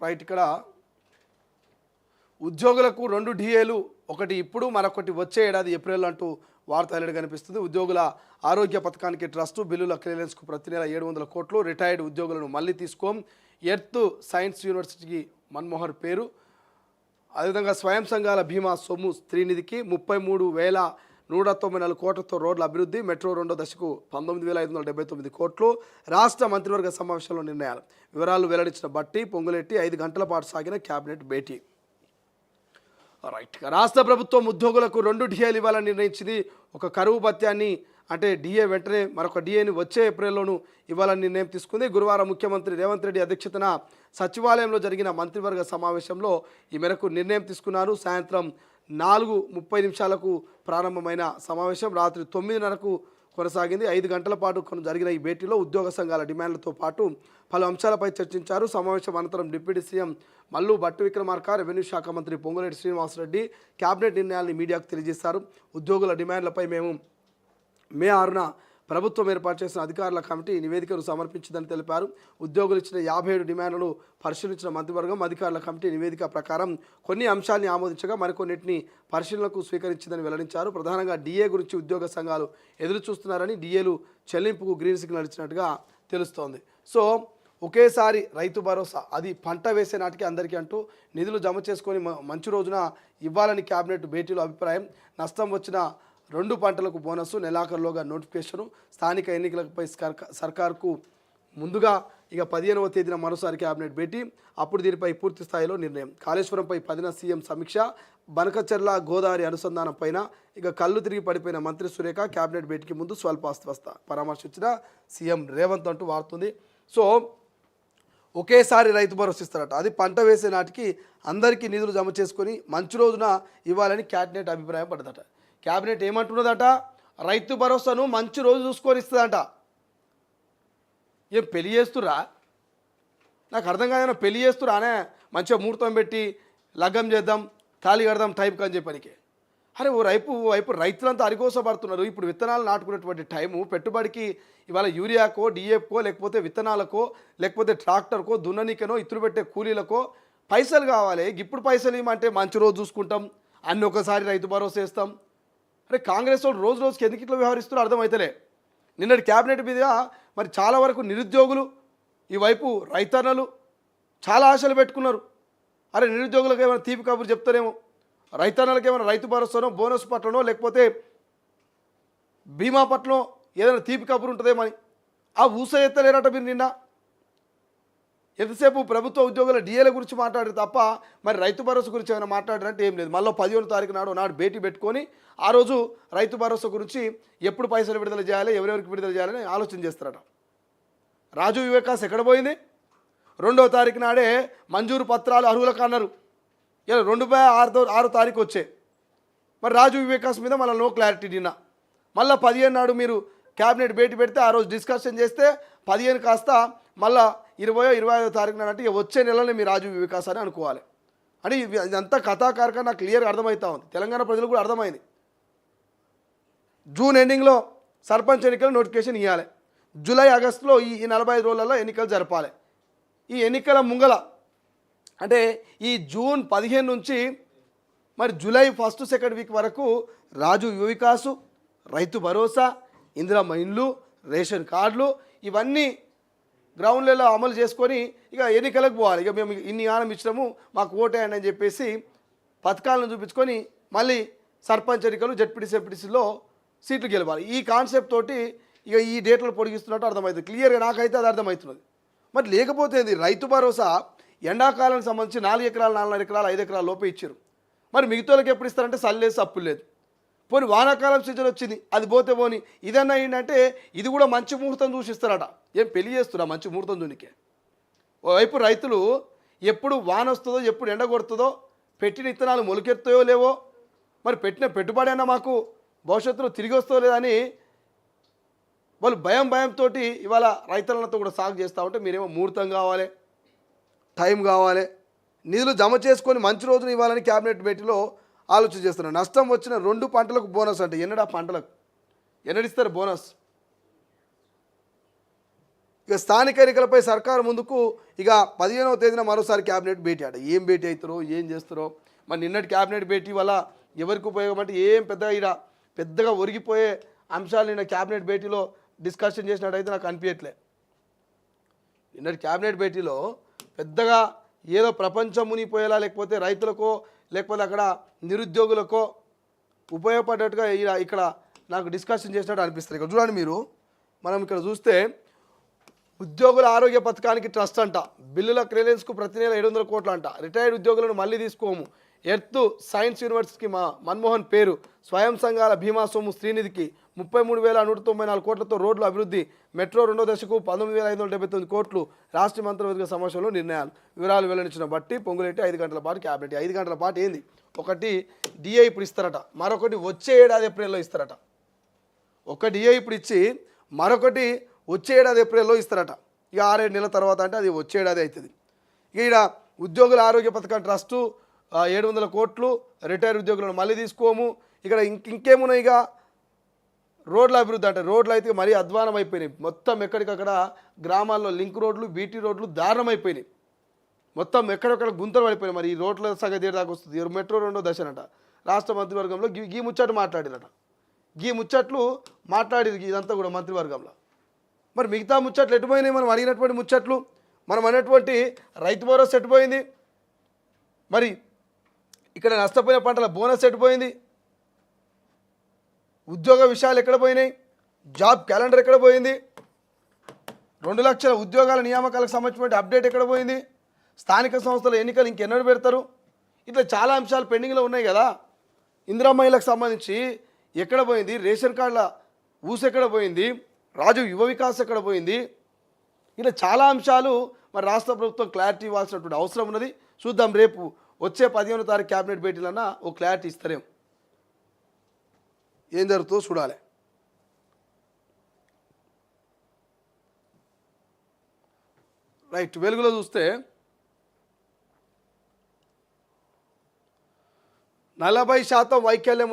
Right. ఇక్కడ ఉద్యోగులకు 2 డిఏలు, ఒకటి ఇప్పుడు మరొకటి వచ్చే ఏడాది ఏప్రిల్ అంటూ వార్త హైలైట్ కనిపిస్తుంది. ఉద్యోగుల ఆరోగ్య పథకానికి ట్రస్టు బిల్లుల క్లియరెన్స్కు ప్రతి నెల 700 కోట్లు. రిటైర్డ్ ఉద్యోగులను మళ్ళీ తీసుకోం. ఎర్త్ సైన్స్ యూనివర్సిటీకి మన్మోహర్ పేరు. అదేవిధంగా స్వయం సంఘాల బీమా సొమ్ము స్త్రీనిధికి 33,194 కోట్లతో రోడ్ల అభివృద్ధి. మెట్రో 2వ దశకు 19,579 కోట్లు. రాష్ట్ర మంత్రివర్గ సమావేశంలో నిర్ణయాలు. వివరాలు వెల్లడించిన బట్టి పొంగులెట్టి 5 గంటల పాటు సాగిన కేబినెట్ భేటీ. రైట్. రాష్ట్ర ప్రభుత్వం ఉద్యోగులకు 2 డిఏలు ఇవ్వాలని నిర్ణయించింది. ఒక కరువు భత్యాన్ని అంటే డిఏ వెంటనే మరొక డిఏని వచ్చే ఏప్రిల్లోనూ ఇవ్వాలని నిర్ణయం తీసుకుంది. గురువారం ముఖ్యమంత్రి రేవంత్ రెడ్డి అధ్యక్షతన సచివాలయంలో జరిగిన మంత్రివర్గ సమావేశంలో ఈ మేరకు నిర్ణయం తీసుకున్నారు. సాయంత్రం 4:30 ప్రారంభమైన సమావేశం రాత్రి 9:30 కొనసాగింది. 5 గంటల పాటు జరిగిన ఈ భేటీలో ఉద్యోగ సంఘాల డిమాండ్లతో పాటు పలు అంశాలపై చర్చించారు. సమావేశం అనంతరం deputy CM Mallu Bhatti Vikramarka, revenue శాఖ మంత్రి పొంగులేటి శ్రీనివాసరెడ్డి కేబినెట్ నిర్ణయాలను మీడియాకు తెలియజేశారు. ఉద్యోగుల డిమాండ్లపై మేము మే 6న ప్రభుత్వం ఏర్పాటు చేసిన అధికారుల కమిటీ నివేదికను సమర్పించిందని తెలిపారు. ఉద్యోగులు ఇచ్చిన 57 డిమాండ్లను పరిశీలించిన మంత్రివర్గం అధికారుల కమిటీ నివేదిక ప్రకారం కొన్ని అంశాన్ని ఆమోదించగా మరికొన్నిటిని పరిశీలనకు స్వీకరించిందని వెల్లడించారు. ప్రధానంగా డిఏ గురించి ఉద్యోగ సంఘాలు ఎదురు చూస్తున్నారని, డిఏలు చెల్లింపుకు గ్రీన్ సిగ్నల్ ఇచ్చినట్టుగా తెలుస్తోంది. సో ఒకేసారి రైతు భరోసా అది పంట వేసే నాటికి అందరికీ అంటూ నిధులు జమ చేసుకొని మంచి రోజున ఇవ్వాలని కేబినెట్ భేటీలో అభిప్రాయం. నష్టం వచ్చిన 2 పంటలకు బోనస్, నెలాఖరులోగా నోటిఫికేషను. స్థానిక ఎన్నికలపై సర్కార్కు ముందుగా ఇక 15వ తేదీన మరోసారి కేబినెట్ భేటీ. అప్పుడు దీనిపై పూర్తి స్థాయిలో నిర్ణయం. కాళేశ్వరంపై 10న సీఎం సమీక్ష. బనకచెర్ల గోదావరి అనుసంధానం పైన ఇక కళ్ళు తిరిగి పడిపోయిన మంత్రి సురేఖ కేబినెట్ భేటీకి ముందు స్వల్పాస్వస్థ పరామర్శించిన సీఎం రేవంత్ అంటూ వాడుతుంది. సో ఒకేసారి రైతు భరోసా ఇస్తారట. అది పంట వేసే నాటికి అందరికీ నిధులు జమ చేసుకొని మంచి రోజున ఇవ్వాలని కేబినెట్ అభిప్రాయం పడదట. కేబినెట్ ఏమంటున్నదట, రైతు భరోసాను మంచి రోజు చూసుకొని ఇస్తుందట. ఏం పెళ్లి చేస్తురా? నాకు అర్థం కాదన్నా. పెళ్లి చేస్తురానే మంచిగా ముహూర్తం పెట్టి లగ్గం చేద్దాం, తాళి కడదాం టైంకి అని చెప్పనికి. అరే ఓ వైపు రైతులంతా అరికోసపడుతున్నారు. ఇప్పుడు విత్తనాలు నాటుకునేటువంటి టైము పెట్టుబడికి ఇవాళ యూరియాకో, డిఏకో, లేకపోతే విత్తనాలకో, లేకపోతే ట్రాక్టర్కో, దున్ననికనో, ఇత్తులు పెట్టే కూలీలకో పైసలు కావాలి. ఇప్పుడు పైసలు ఇవ్వమంటే మంచి రోజు చూసుకుంటాం, అన్ని ఒకసారి రైతు భరోసా వేస్తాం. అరే కాంగ్రెస్ వాళ్ళు రోజుకి ఎందుకు ఇట్లా వ్యవహరిస్తారో అర్థమవుతలే. నిన్నటి క్యాబినెట్ మీద మరి చాలా వరకు నిరుద్యోగులు, ఈ వైపు రైతన్నలు చాలా ఆశలు పెట్టుకున్నారు. అరే నిరుద్యోగులకు ఏమైనా తీపి కబురు చెప్తారేమో, రైతన్నలకు ఏమైనా రైతు భరోసానో, బోనస్ పట్లనో, లేకపోతే బీమా పట్లనో ఏదైనా తీపి కబురు ఉంటుందేమని ఆ ఊస ఎత్తలేరట మీరు. నిన్న ఎంతసేపు ప్రభుత్వ ఉద్యోగుల డిఏల గురించి మాట్లాడారు తప్ప మరి రైతు భరోసా గురించి ఏమైనా మాట్లాడారంటే ఏం లేదు. మళ్ళీ 15వ తారీఖు నాడు భేటీ పెట్టుకొని ఆ రోజు రైతు భరోసా గురించి ఎప్పుడు పైసలు విడుదల చేయాలి, ఎవరెవరికి విడుదల చేయాలని ఆలోచన చేస్తారట. రాజు వివేకాస్ ఎక్కడ పోయింది? 2వ తారీఖు నాడే మంజూరు పత్రాలు అర్హులకు అన్నారు. ఇలా 2/6 తారీఖు వచ్చే మరి రాజు వివేకాస్ మీద మళ్ళీ నో క్లారిటీ. నిన్న మళ్ళీ 15 నాడు మీరు క్యాబినెట్ భేటీ పెడితే ఆ రోజు డిస్కషన్ చేస్తే 15 కాస్త మళ్ళీ 20వ తారీఖు నాడు అంటే వచ్చే నెలనే మీ రాజు వివేకాస్ అని అనుకోవాలి. అని ఇదంతా కథాకారక నాకు క్లియర్గా అర్థమవుతా ఉంది. తెలంగాణ ప్రజలకు కూడా అర్థమైంది. జూన్ ఎండింగ్లో సర్పంచ్ ఎన్నికలు నోటిఫికేషన్ ఇవ్వాలి. జూలై ఆగస్టులో ఈ 45 రోజులలో ఎన్నికలు జరపాలి. ఈ ఎన్నికల ముంగల అంటే ఈ జూన్ 15 నుంచి మరి జూలై 1st, 2nd వీక్ వరకు రాజు వికాసు, రైతు భరోసా, ఇందిరమ్మ ఇండ్లు, రేషన్ కార్డులు ఇవన్నీ గ్రౌండ్ లెవెల్లో అమలు చేసుకొని ఇక ఎన్నికలకు పోవాలి. ఇక మేము ఇన్ని ఆనం ఇచ్చినాము, మాకు ఓటేయండి అని చెప్పేసి పథకాలను చూపించుకొని మళ్ళీ సర్పంచ్ ఎన్నికలు, జెడ్పీటీసీ, ఎంపీటీసీలో సీట్లు గెలవాలి. ఈ కాన్సెప్ట్ తోటి ఇక ఈ డేట్లు పొడిగిస్తున్నట్టు అర్థమవుతుంది. క్లియర్గా నాకైతే అది అర్థమవుతున్నది. మరి లేకపోతే రైతు భరోసా ఎండాకాలానికి సంబంధించి 4 ఎకరాలు, 4.5 ఎకరాలు, 5 ఎకరాల లోపే ఇచ్చారు. మరి మిగతాలకు ఎప్పుడు ఇస్తారంటే సల్లేసి అప్పులు లేదు. పోనీ వానాకాలం సీజన్ వచ్చింది, అది పోతే పోని. ఇదన్నా ఏంటంటే ఇది కూడా మంచి ముహూర్తం చూసి ఇస్తారట. ఏం పెళ్లి చేస్తున్నా మంచి ముహూర్తం చూనికే. ఓవైపు రైతులు ఎప్పుడు వాన వస్తుందో, ఎప్పుడు ఎండ కొడుతుందో, పెట్టిన విత్తనాలు మొలకెత్తాయో లేవో, మరి పెట్టిన పెట్టుబడి అయినా మాకు భవిష్యత్తులో తిరిగి వస్తుందో లేదని వాళ్ళు భయంతో ఇవాళ రైతులతో కూడా సాగు చేస్తూ ఉంటే మీరేమో ముహూర్తం కావాలి, టైం కావాలి, నిధులు జమ చేసుకొని మంచి రోజున ఇవ్వాలని క్యాబినెట్ భేటీలో ఆలోచన చేస్తున్నారు. నష్టం వచ్చిన 2 పంటలకు బోనస్ అంటే ఎన్నడా పంటలకు ఎన్నడిస్తారు బోనస్? ఇక స్థానిక ఎన్నికలపై సర్కారు ముందుకు ఇక 15వ తేదీన మరోసారి క్యాబినెట్ భేటీ అట. ఏం భేటీ అవుతారో ఏం చేస్తారో మరి. నిన్నటి క్యాబినెట్ భేటీ వల్ల ఎవరికి ఉపయోగం అంటే ఏం పెద్దగా ఒరిగిపోయే అంశాలు నిన్న క్యాబినెట్ భేటీలో డిస్కషన్ చేసినట్టయితే నాకు అనిపించట్లే. నిన్నటి క్యాబినెట్ భేటీలో పెద్దగా ఏదో ప్రపంచం మునిగిపోయేలా లేకపోతే రైతులకో లేకపోతే అక్కడ నిరుద్యోగులకో ఉపయోగపడ్డట్టుగా ఇక్కడ నాకు డిస్కషన్ చేసినట్టు అనిపిస్తుంది. ఇక్కడ చూడండి మీరు, మనం ఇక్కడ చూస్తే ఉద్యోగుల ఆరోగ్య పథకానికి ట్రస్ట్ అంట, బిల్లుల క్లియరెన్స్కు ప్రతి నెల 700 కోట్లు అంట, రిటైర్డ్ ఉద్యోగులను మళ్ళీ తీసుకోము, ఎర్త్ సైన్స్ యూనివర్సిటీకి మన్మోహన్ పేరు, స్వయం సంఘాల భీమా సొమ్ము శ్రీనిధికి 33,194 కోట్లతో రోడ్ల అభివృద్ధి, మెట్రో 2వ దశకు 19,579 కోట్లు, రాష్ట్ర మంత్రివర్గ సమావేశంలో నిర్ణయాలు. వివరాలు వెల్లడించిన బట్టి పొంగులేటి 5 గంటల పాటు క్యాబినెట్. 5 గంటల పాటు ఏంది? ఒకటి డిఏ ఇప్పుడు ఇస్తారట, మరొకటి వచ్చే ఏడాది ఏప్రిల్లో ఇస్తారట. ఒక డిఏ ఇప్పుడు ఇచ్చి మరొకటి వచ్చే ఏడాది ఏప్రిల్లో ఇస్తారట. ఇక 6-7 నెలల తర్వాత అంటే అది వచ్చే ఏడాది అవుతుంది. ఇక ఇక్కడ ఉద్యోగుల ఆరోగ్య పథకం ట్రస్టు 700 కోట్లు, రిటైర్ ఉద్యోగులను మళ్ళీ తీసుకోము. ఇక్కడ ఇంకేమున్నాయి? ఇక రోడ్ల అభివృద్ధి అంటే రోడ్లు అయితే మరీ అధ్వానం అయిపోయినాయి. మొత్తం ఎక్కడికక్కడ గ్రామాల్లో లింక్ రోడ్లు, బీటీ రోడ్లు దారుణం అయిపోయినాయి. మొత్తం ఎక్కడెక్కడ గుంతలు పడిపోయినాయి. మరి ఈ రోడ్ల సంగతి దాకా వస్తుంది. మెట్రో 2వ దశనట. రాష్ట్ర మంత్రివర్గంలో గీ ముచ్చట్లు మాట్లాడినట. గీ ముచ్చట్లు మాట్లాడేది ఇదంతా కూడా మంత్రివర్గంలో. మరి మిగతా ముచ్చట్లు ఎటుపోయినాయి? మనం అడిగినటువంటి ముచ్చట్లు, మనం అనేటువంటి రైతు భరోసా ఎటుపోయింది? మరి ఇక్కడ నష్టపోయిన పంటల బోనస్ ఎటుపోయింది? ఉద్యోగ విషయాలు ఎక్కడ పోయినాయి? జాబ్ క్యాలెండర్ ఎక్కడ పోయింది? 2 లక్షల ఉద్యోగాల నియామకాలకు సంబంధించిన అప్డేట్ ఎక్కడ పోయింది? స్థానిక సంస్థల ఎన్నికలు ఇంకెన్నడూ పెడతారు? ఇట్లా చాలా అంశాలు పెండింగ్లో ఉన్నాయి కదా. ఇందిరా మహిళలకు సంబంధించి ఎక్కడ పోయింది? రేషన్ కార్డుల ఊసు ఎక్కడ పోయింది? రాజు యువ వికాస్ ఎక్కడ పోయింది? ఇలా చాలా అంశాలు మరి రాష్ట్ర ప్రభుత్వం క్లారిటీ ఇవ్వాల్సినటువంటి అవసరం ఉన్నది. చూద్దాం, రేపు వచ్చే 15వ తారీఖు క్యాబినెట్ భేటీలన్నా ఓ క్లారిటీ ఇస్తారేమో. ఏం జరుగుతుందో చూడాలి. రైట్, వెలుగులో చూస్తే 40% వైకల్యం